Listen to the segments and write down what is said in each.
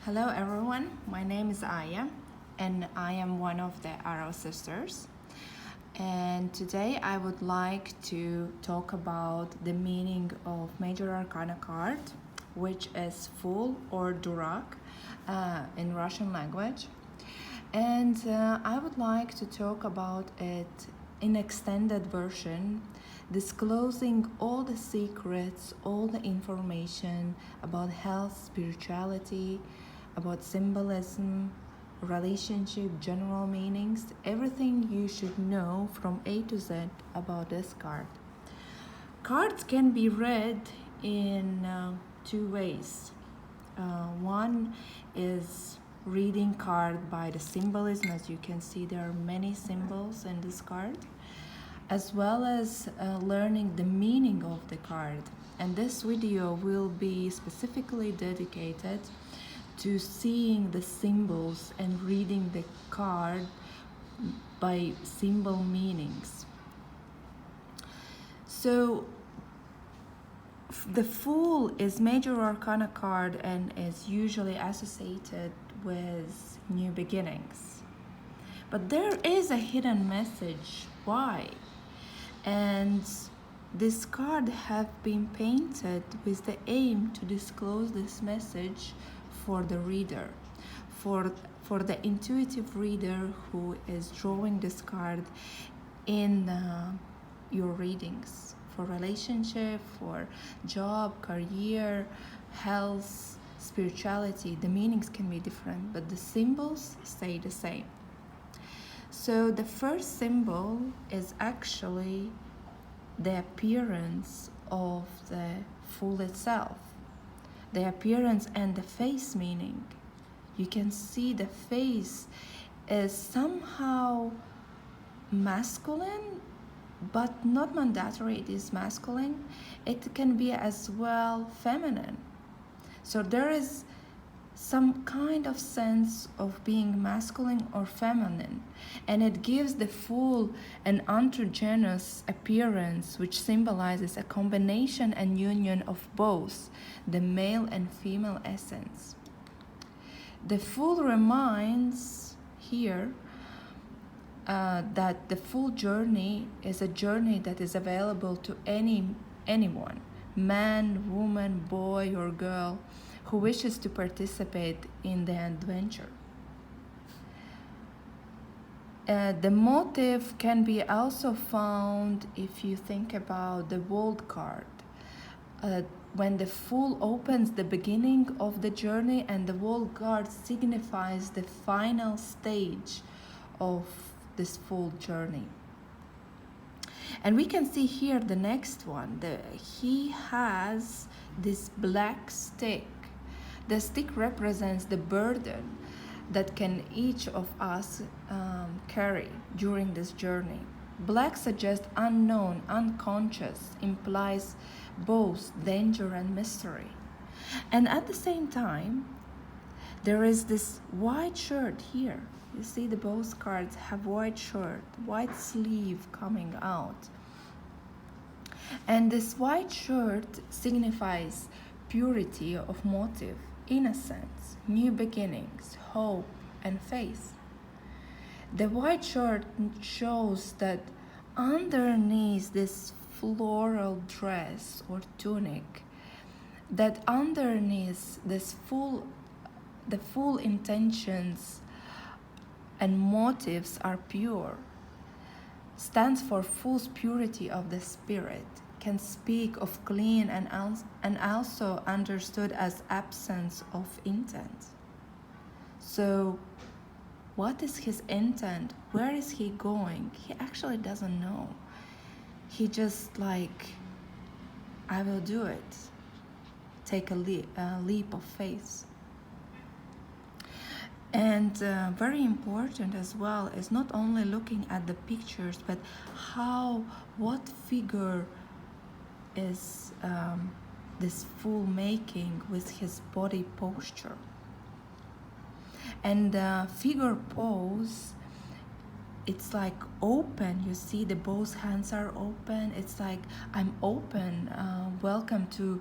Hello everyone, my name is Aya and I am one of the Arrow sisters. And today I would like to talk about the meaning of Major Arcana card, which is Fool or Durak in Russian language. And I would like to talk about it in extended version, disclosing all the secrets, all the information about health, spirituality, about symbolism, relationship, general meanings, everything you should know from A to Z about this card. Cards can be read in two ways. One is reading card by the symbolism. As you can see, there are many symbols in this card, as well as learning the meaning of the card. And this video will be specifically dedicated to seeing the symbols and reading the card by symbol meanings. So the Fool is Major Arcana card and is usually associated with new beginnings. But there is a hidden message. Why? And this card have been painted with the aim to disclose this message for the reader, for the intuitive reader who is drawing this card in your readings, for relationship, for job, career, health, spirituality. The meanings can be different, but the symbols stay the same. So the first symbol is actually the appearance of the Fool itself, the appearance and the face meaning. You can see the face is somehow masculine, but not mandatory it is masculine. It can be as well feminine. So there is some kind of sense of being masculine or feminine, and it gives the Fool an androgynous appearance, which symbolizes a combination and union of both the male and female essence. The Fool reminds here that the Fool journey is a journey that is available to anyone, man, woman, boy or girl, who wishes to participate in the adventure. The motive can be also found if you think about the World card. When the Fool opens the beginning of the journey, and the World card signifies the final stage of this Fool journey. And we can see here the next one. He has this black stick. The stick represents the burden that can each of us carry during this journey. Black suggests unknown, unconscious, implies both danger and mystery. And at the same time, there is this white shirt here. You see the both cards have white shirt, white sleeve coming out. And this white shirt signifies purity of motive, innocence, new beginnings, hope, and faith. The white shirt shows that underneath this floral dress or tunic, that underneath this the Fool intentions and motives are pure, stands for full purity of the spirit, can speak of clean and also understood as absence of intent. So what is his intent? Where is he going? He actually doesn't know. He just like, I will do it. Take a leap of faith. And very important as well is not only looking at the pictures, but what figure is this Fool making with his body posture. And the figure pose, it's like open. You see both hands are open. It's like, I'm open. Welcome to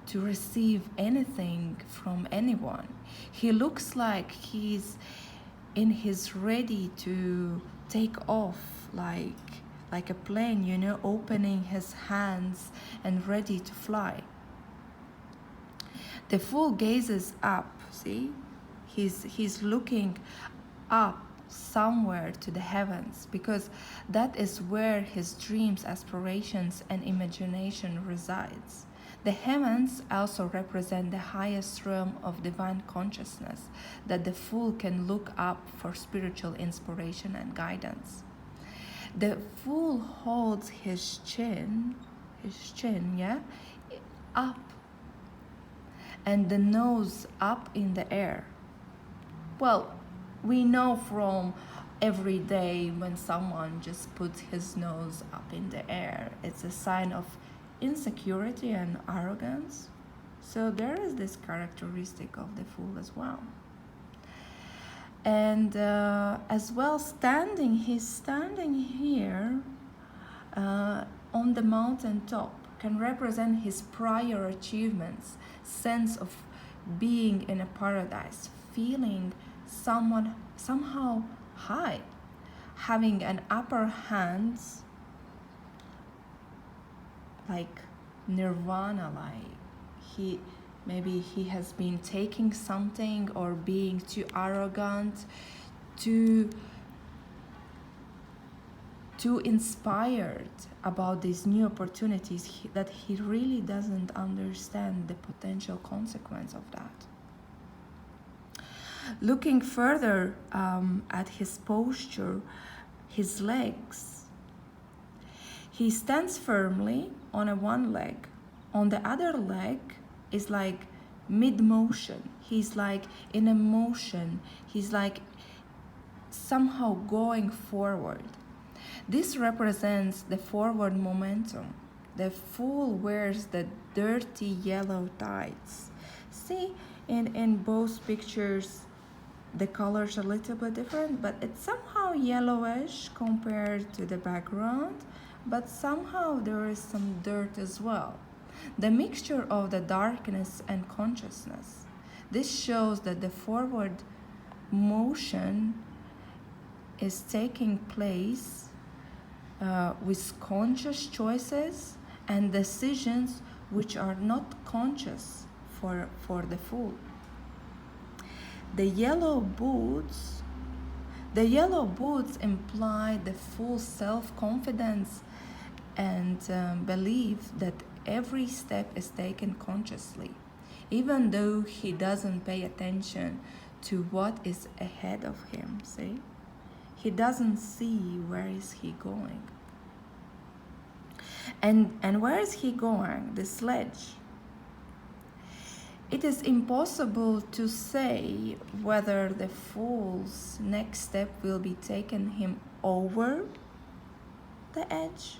to receive anything from anyone. He looks like he's in his ready to take off, like a plane, you know, opening his hands and ready to fly. The Fool gazes up, see? He's looking up somewhere to the heavens, because that is where his dreams, aspirations, and imagination resides. The heavens also represent the highest realm of divine consciousness that the Fool can look up for spiritual inspiration and guidance. The Fool holds his chin, yeah, up, and the nose up in the air. Well, we know from every day when someone just puts his nose up in the air, it's a sign of insecurity and arrogance. So there is this characteristic of the Fool as well. And as well, he's standing here on the mountaintop, can represent his prior achievements, sense of being in a paradise, feeling somehow high, having an upper hand, like nirvana, like maybe he has been taking something or being too arrogant, too inspired about these new opportunities, that he really doesn't understand the potential consequence of that. Looking further at his posture, his legs, he stands firmly on one leg. On the other leg is like mid-motion. He's like in a motion. He's like somehow going forward. This represents the forward momentum. The Fool wears the dirty yellow tights. See, in both pictures, the colors are a little bit different, but it's somehow yellowish compared to the background, but somehow there is some dirt as well. The mixture of the darkness and consciousness. This shows that the forward motion is taking place with conscious choices and decisions which are not conscious for the Fool. The yellow boots imply the full self-confidence and belief that every step is taken consciously, even though he doesn't pay attention to what is ahead of him, see? He doesn't see where is he going. And where is he going? The sledge. It is impossible to say whether the Fool's next step will be taking him over the edge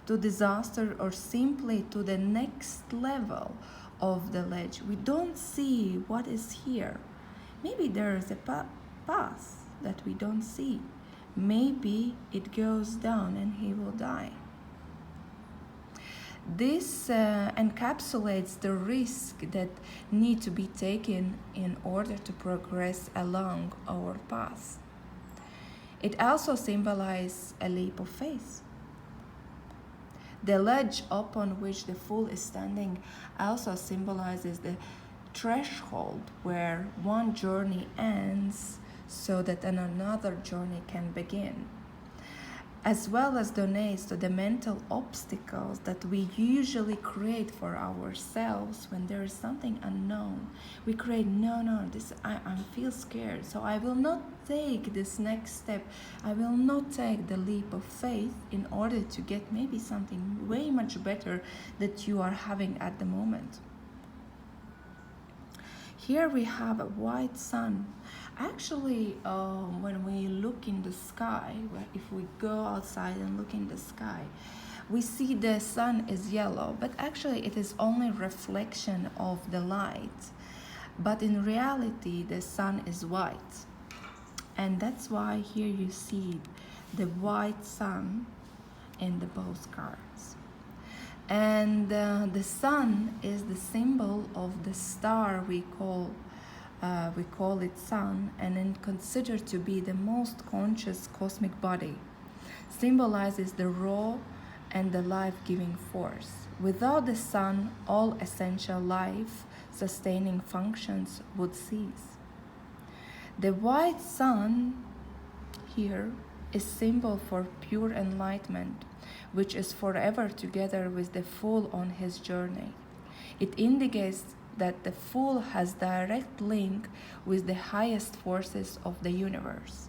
to disaster or simply to the next level of the ledge. We don't see what is here. Maybe there is a path that we don't see. Maybe it goes down and he will die. This encapsulates the risk that need to be taken in order to progress along our path. It also symbolizes a leap of faith. The ledge upon which the Fool is standing also symbolizes the threshold where one journey ends so that another journey can begin, as well as donates to the mental obstacles that we usually create for ourselves when there is something unknown. We create, I feel scared, so I will not take this next step. I will not take the leap of faith in order to get maybe something way much better that you are having at the moment. Here we have a white sun. Actually, when we look in the sky, if we go outside and look in the sky, we see the sun is yellow, but actually it is only reflection of the light. But in reality, the sun is white. And that's why here you see the white sun in the both cards. And the sun is the symbol of the star we call it sun, and then considered to be the most conscious cosmic body. Symbolizes the raw and the life-giving force. Without the sun, all essential life-sustaining functions would cease. The white sun here is symbol for pure enlightenment, which is forever together with the fool on his journey. It indicates that the fool has direct link with the highest forces of the universe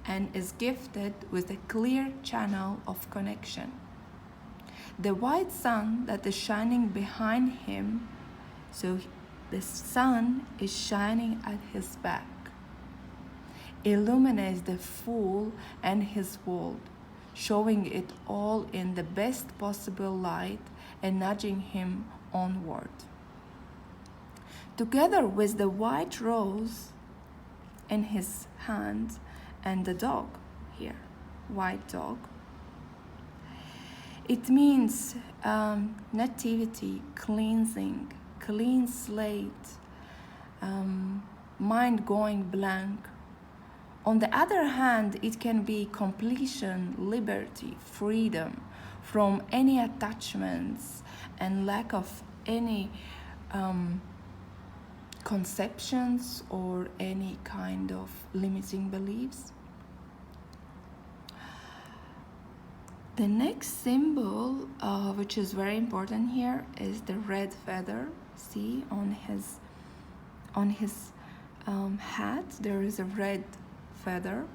and is gifted with a clear channel of connection. The white sun that is shining behind him, so the sun is shining at his back, illuminates the fool and his world, showing it all in the best possible light and nudging him onward. Together with the white rose in his hand and the dog here, white dog, it means nativity, cleansing, clean slate, mind going blank. On the other hand, it can be completion, liberty, freedom from any attachments and lack of any conceptions or any kind of limiting beliefs. The next symbol, which is very important here, is the red feather. See, on his hat there is a red feather.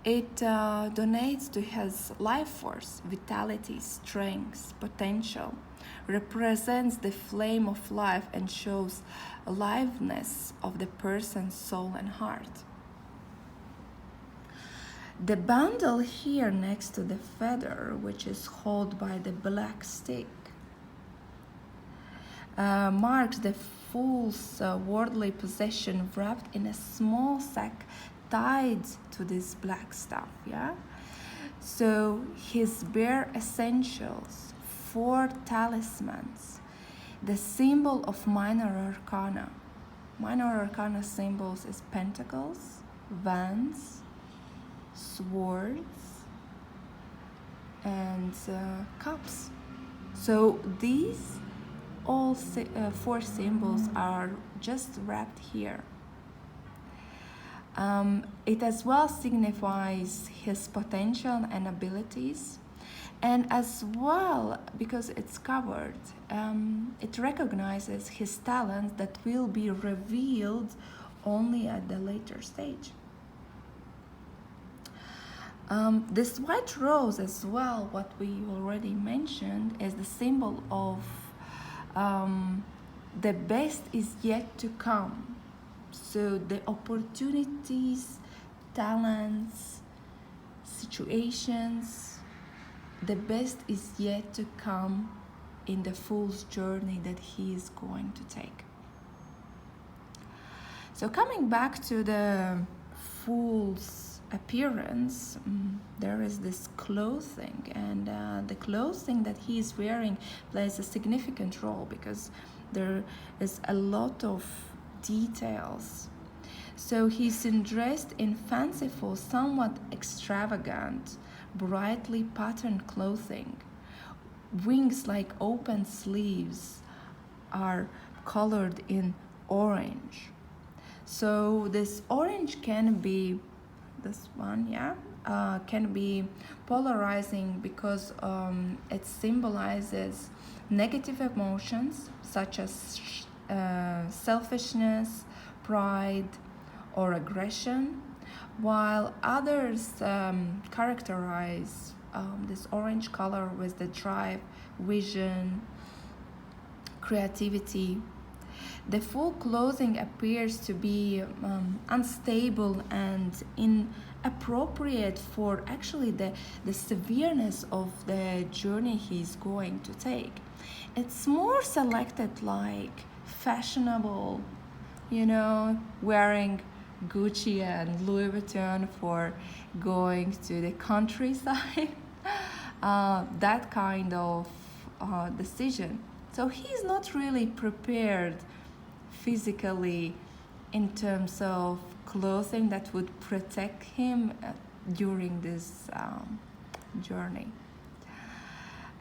It donates to his life force, vitality, strength, potential, represents the flame of life and shows aliveness of the person's soul and heart. The bundle here next to the feather, which is held by the black stick, marks the fool's worldly possession wrapped in a small sack tied to this black stuff, yeah? So his bare essentials, 4 talismans, the symbol of minor arcana. Minor arcana symbols is pentacles, wands, swords, and cups. So these all 4 symbols are just wrapped here. It as well signifies his potential and abilities, and as well, because it's covered, it recognizes his talents that will be revealed only at the later stage. This white rose as well, what we already mentioned, is the symbol of the best is yet to come. So the opportunities, talents, situations, the best is yet to come in the fool's journey that he is going to take. So coming back to the fool's appearance, there is this clothing, and the clothing that he is wearing plays a significant role because there is a lot of details. So he's dressed in fanciful, somewhat extravagant, brightly patterned clothing. Wings like open sleeves are colored in orange. So this orange can be, this one, yeah, can be polarizing because it symbolizes negative emotions such as selfishness, pride, or aggression, while others characterize this orange color with the drive, vision, creativity. The full clothing appears to be unstable and inappropriate for actually the severeness of the journey he's going to take. It's more selected like fashionable, wearing Gucci and Louis Vuitton for going to the countryside. That kind of decision. So he's not really prepared physically in terms of clothing that would protect him during this journey.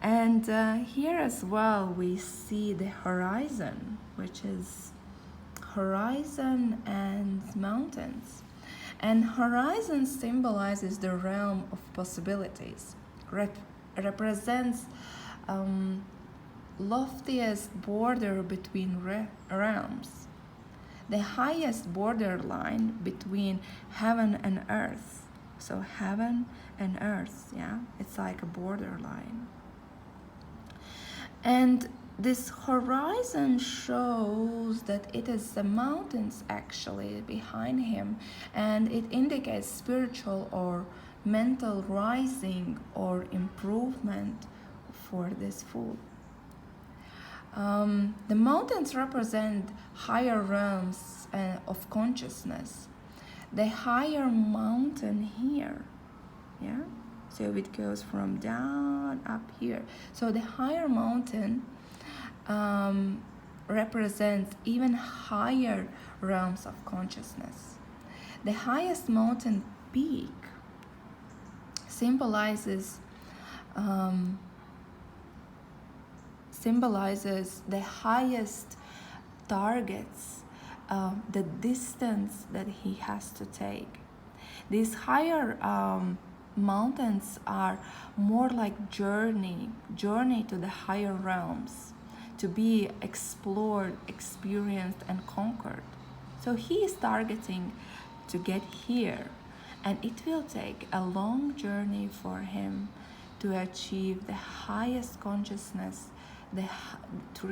And here as well we see the horizon, which is horizon and mountains. And horizon symbolizes the realm of possibilities, represents loftiest border between realms, the highest borderline between heaven and earth. So heaven and earth, yeah, it's like a borderline. And this horizon shows that it is the mountains actually behind him, and it indicates spiritual or mental rising or improvement for this fool. The mountains represent higher realms of consciousness. The higher mountain here, yeah? So it goes from down up here. So the higher mountain represents even higher realms of consciousness. The highest mountain peak symbolizes the highest targets, the distance that he has to take. These higher mountains are more like journey to the higher realms, to be explored, experienced, and conquered. So he is targeting to get here, and it will take a long journey for him to achieve the highest consciousness, to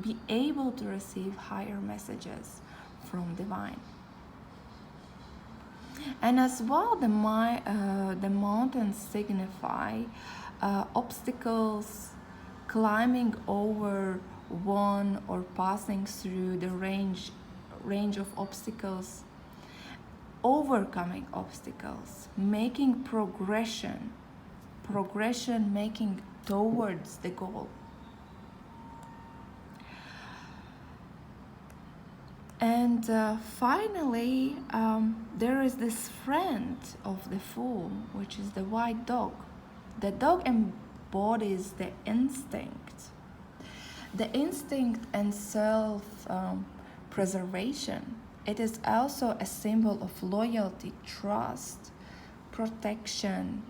be able to receive higher messages from divine. And as well, the mountains signify obstacles, climbing over one or passing through the range of obstacles, overcoming obstacles, making progression, making towards the goal. And finally, there is this friend of the fool, which is the white dog. The dog embodies the instinct and self-preservation. It is also a symbol of loyalty, trust, protection,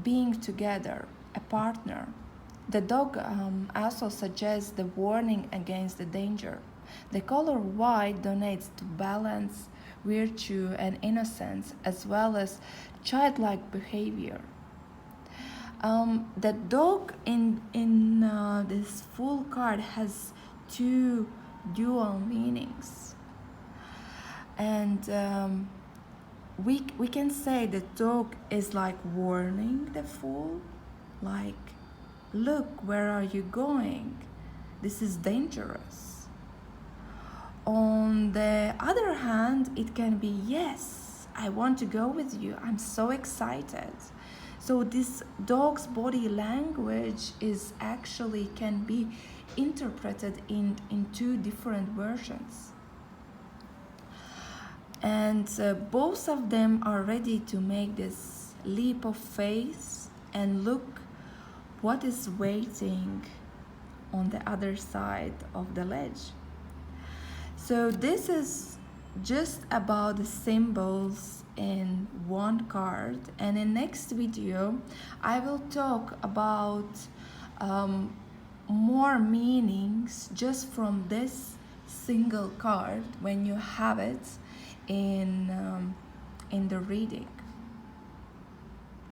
being together, a partner. The dog also suggests the warning against the danger. The color white donates to balance, virtue, and innocence, as well as childlike behavior. The dog in this full card has two dual meanings, and we can say the dog is like warning the fool, like, look, where are you going? This is dangerous. On the other hand, it can be, yes, I want to go with you, I'm so excited. So this dog's body language is actually can be interpreted in two different versions. And both of them are ready to make this leap of faith and look what is waiting on the other side of the ledge. So this is just about the symbols in one card, and in next video I will talk about more meanings just from this single card when you have it in the reading.